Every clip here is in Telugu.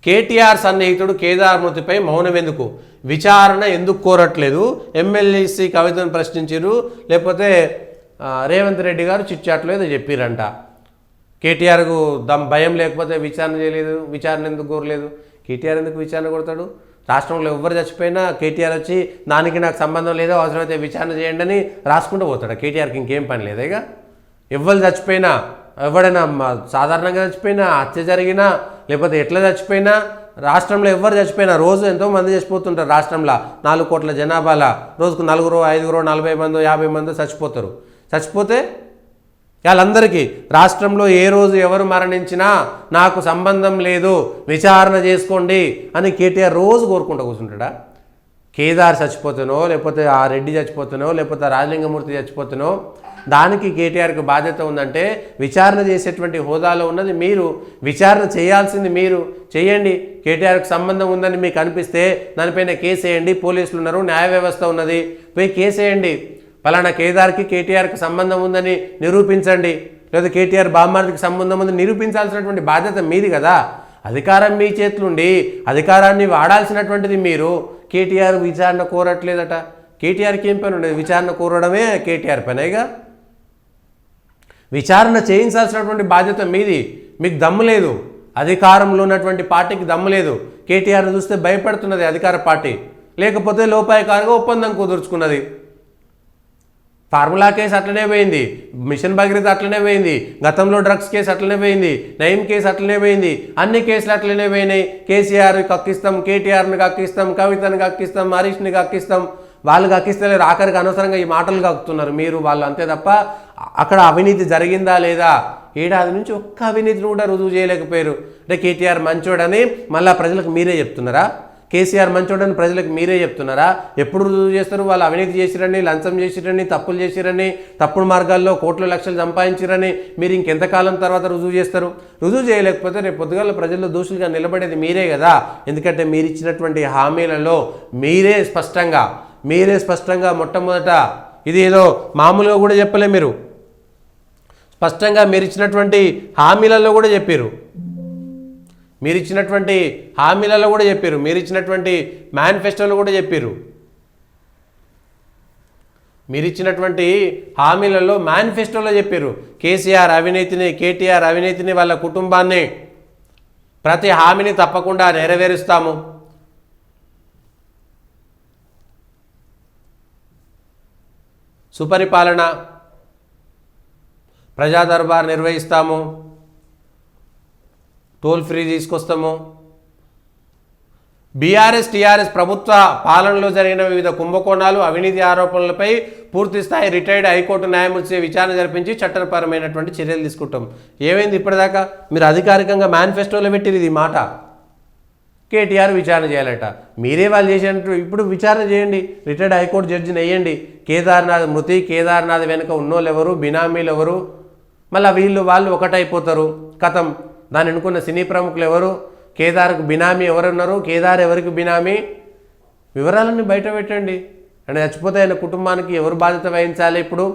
కేటీఆర్ సన్నిహితుడు కేదార్ మృతిపై మౌనం ఎందుకు? విచారణ ఎందుకు కోరట్లేదు? ఎమ్మెల్యేసీ కవితను ప్రశ్నించారు, లేకపోతే రేవంత్ రెడ్డి గారు చిట్చాట్లో ఏదో చెప్పారంట. కేటీఆర్కు భయం లేకపోతే విచారణ చేయలేదు, విచారణ ఎందుకు కోరలేదు? కేటీఆర్ ఎందుకు విచారణ కొడతాడు? రాష్ట్రంలో ఎవరు చచ్చిపోయినా కేటీఆర్ వచ్చి దానికి నాకు సంబంధం లేదో, అవసరమైతే విచారణ చేయండి అని రాసుకుంటూ పోతాడు. కేటీఆర్కి ఇంకేం పని లేదా? ఇక ఎవరు చచ్చిపోయినా, ఎవడైనా సాధారణంగా చచ్చిపోయినా, హత్య జరిగినా, లేకపోతే ఎట్లా చచ్చిపోయినా, రాష్ట్రంలో ఎవరు చచ్చిపోయినా, రోజు ఎంతోమంది చచ్చిపోతుంటారు. రాష్ట్రంలో 4 కోట్ల జనాభాలో రోజుకు 4, 5, 40 మందో 50 మందో చచ్చిపోతారు. చచ్చిపోతే వాళ్ళందరికీ రాష్ట్రంలో ఏ రోజు ఎవరు మరణించినా నాకు సంబంధం లేదు, విచారణ చేసుకోండి అని కేటీఆర్ రోజు కోరుకుంటూ కూర్చుంటాడా? కేదార్ చచ్చిపోతానో, లేకపోతే ఆ రెడ్డి చచ్చిపోతానో, లేకపోతే రాజలింగమూర్తి చచ్చిపోతానో దానికి కేటీఆర్కి బాధ్యత ఉందంటే విచారణ చేసేటువంటి హోదాలో ఉన్నది మీరు, విచారణ చేయాల్సింది మీరు. చేయండి. కేటీఆర్కి సంబంధం ఉందని మీకు అనిపిస్తే దానిపైన కేసు వేయండి. పోలీసులు ఉన్నారు, న్యాయ వ్యవస్థ ఉన్నది, పోయి కేసు వేయండి. ఫలానా కేదార్కి కేటీఆర్కి సంబంధం ఉందని నిరూపించండి, లేదా కేటీఆర్ బామ్మార్దికి సంబంధం ఉందని నిరూపించాల్సినటువంటి బాధ్యత మీది కదా. అధికారం మీ చేతులుండి అధికారాన్ని వాడాల్సినటువంటిది మీరు. కేటీఆర్ విచారణ కోరట్లేదట. కేటీఆర్కి ఏం పని ఉండేది? విచారణ కోరడమే కేటీఆర్ పనేగా. విచారణ చేయించాల్సినటువంటి బాధ్యత మీది. మీకు దమ్ము లేదు, అధికారంలో ఉన్నటువంటి పార్టీకి దమ్ము లేదు. కేటీఆర్ని చూస్తే భయపడుతున్నది అధికార పార్టీ, లేకపోతే లోపాయకారుగా ఒప్పందం కుదుర్చుకున్నది. ఫార్ములా కేసు అట్లనే పోయింది, మిషన్ భగీరథ అట్లనే పోయింది, గతంలో డ్రగ్స్ కేసు అట్లనే పోయింది, నయీం కేసు అట్లనే పోయింది, అన్ని కేసులు అట్లనే పోయినాయి. కేసీఆర్ కక్కిస్తాం, కేటీఆర్ని కక్కిస్తాం, కవితను కక్కిస్తాం, హరీష్ని కక్కిస్తాం. వాళ్ళు కక్కిస్తలేరు, ఆఖరికి అనవసరంగా ఈ మాటలు కక్కుతున్నారు మీరు వాళ్ళు, అంతే తప్ప అక్కడ అవినీతి జరిగిందా లేదా? ఏడాది నుంచి ఒక్క అవినీతిని కూడా రుజువు చేయలేకపోయారు. అంటే కేటీఆర్ మంచోడని మళ్ళీ ప్రజలకు మీరే చెప్తున్నారా? కేసీఆర్ మంచోడని ప్రజలకు మీరే చెప్తున్నారా? ఎప్పుడు రుజువు చేస్తారు? వాళ్ళు అవినీతి చేసిరని, లంచం చేసిరని, తప్పులు చేసిరని, తప్పుడు మార్గాల్లో కోట్ల లక్షలు సంపాదించిరని మీరు ఇంకెంతకాలం తర్వాత రుజువు చేస్తారు? రుజువు చేయలేకపోతే రేపు పొద్దుగాల ప్రజల్లో దోషులుగా నిలబడేది మీరే కదా. ఎందుకంటే మీరు ఇచ్చినటువంటి హామీలలో మీరే స్పష్టంగా మొట్టమొదట ఇది ఏదో మామూలుగా కూడా చెప్పలే, మీరు స్పష్టంగా మీరు ఇచ్చినటువంటి హామీలలో కూడా చెప్పారు, మీరు ఇచ్చినటువంటి మేనిఫెస్టోలో కూడా చెప్పారు. మీరు ఇచ్చినటువంటి హామీలలో మేనిఫెస్టోలో చెప్పారు కేటీఆర్ అవినీతిని వాళ్ళ కుటుంబాన్ని ప్రతి హామీని తప్పకుండా నెరవేరుస్తాము, సుపరిపాలన, ప్రజా దర్బార్ నిర్వహిస్తాము, టోల్ ఫ్రీ తీసుకొస్తాము. బీఆర్ఎస్ టీఆర్ఎస్ ప్రభుత్వ పాలనలో జరిగిన వివిధ కుంభకోణాలు, అవినీతి ఆరోపణలపై పూర్తిస్థాయి రిటైర్డ్ హైకోర్టు న్యాయమూర్తి విచారణ జరిపించి చట్టపరమైనటువంటి చర్యలు తీసుకుంటాం. ఏమైంది ఇప్పటిదాకా? మీరు అధికారికంగా మేనిఫెస్టోలో పెట్టిరు ఇది మాట. కేటీఆర్ విచారణ చేయాలట, మీరే వాళ్ళు చేసినట్టు ఇప్పుడు విచారణ చేయండి. రిటైర్డ్ హైకోర్టు జడ్జిని వేయండి. కేదార్నాథ్ మృతి, కేదార్నాథ్ వెనుక ఉన్నోళ్ళు ఎవరు, బినామీలు ఎవరు, మళ్ళీ వాళ్ళు ఒకటైపోతారు. కథం. దాన్ని అనుకున్న సినీ ప్రముఖులు ఎవరు, కేదార్కు బినామీ ఎవరున్నారు, కేదార్ ఎవరికి బినామీ, వివరాలన్నీ బయట పెట్టండి. ఆయన చచ్చిపోతే ఆయన కుటుంబానికి ఎవరు బాధ్యత వహించాలి? ఇప్పుడు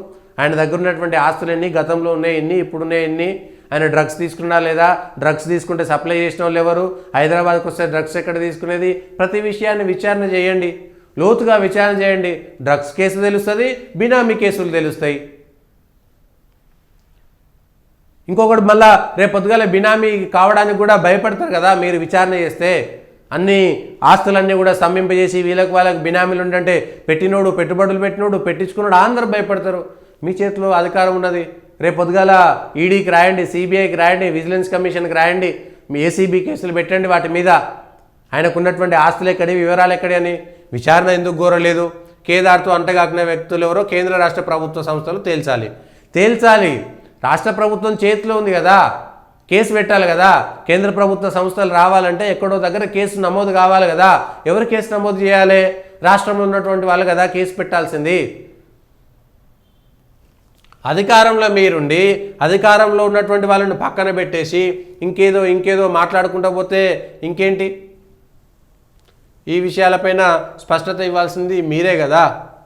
ఆయన దగ్గర ఉన్నటువంటి ఆస్తులు ఎన్ని, గతంలో ఉన్నాయి ఎన్ని, ఇప్పుడున్నాయి ఎన్ని, ఆయన డ్రగ్స్ తీసుకున్నా లేదా, డ్రగ్స్ తీసుకుంటే సప్లై చేసిన వాళ్ళు ఎవరు, హైదరాబాద్కి వస్తే డ్రగ్స్ ఎక్కడ తీసుకునేది, ప్రతి విషయాన్ని విచారణ చేయండి, లోతుగా విచారణ చేయండి. డ్రగ్స్ కేసు తెలుస్తుంది, బినామీ కేసులు తెలుస్తాయి. ఇంకొకటి మళ్ళా రేపు పొద్దుగాల బినామీ కావడానికి కూడా భయపడతారు కదా మీరు విచారణ చేస్తే. అన్ని ఆస్తులన్నీ కూడా స్తంభింపజేసి వాళ్ళకి బినామీలు ఉండంటే పెట్టినోడు, పెట్టుబడులు పెట్టినోడు, పెట్టించుకున్నాడు అందరూ భయపడతారు. మీ చేతిలో అధికారం ఉన్నది. రేపు పొద్దుగాల ఈడీకి రాయండి, సిబిఐకి రాయండి, విజిలెన్స్ కమిషన్కి రాయండి, మీ ఏసీబీ కేసులు పెట్టండి వాటి మీద. ఆయనకున్నటువంటి ఆస్తులు ఎక్కడి, వివరాలు ఎక్కడి అని విచారణ ఎందుకు కోరలేదు? కేదార్తో అంటగాకిన వ్యక్తులు ఎవరో కేంద్ర రాష్ట్ర ప్రభుత్వ సంస్థలు తేల్చాలి. రాష్ట్ర ప్రభుత్వం చేతిలో ఉంది కదా, కేసు పెట్టాలి కదా. కేంద్ర ప్రభుత్వ సంస్థలు రావాలంటే ఎక్కడో దగ్గర కేసు నమోదు కావాలి కదా. ఎవరు కేసు నమోదు చేయాలి? రాష్ట్రంలో ఉన్నటువంటి వాళ్ళు కదా కేసు పెట్టాల్సింది. అధికారంలో మీరుండి అధికారంలో ఉన్నటువంటి వాళ్ళని పక్కన పెట్టేసి ఇంకేదో మాట్లాడుకుంటూ పోతే ఇంకేంటి? ఈ విషయాలపైన స్పష్టత ఇవ్వాల్సింది మీరే కదా.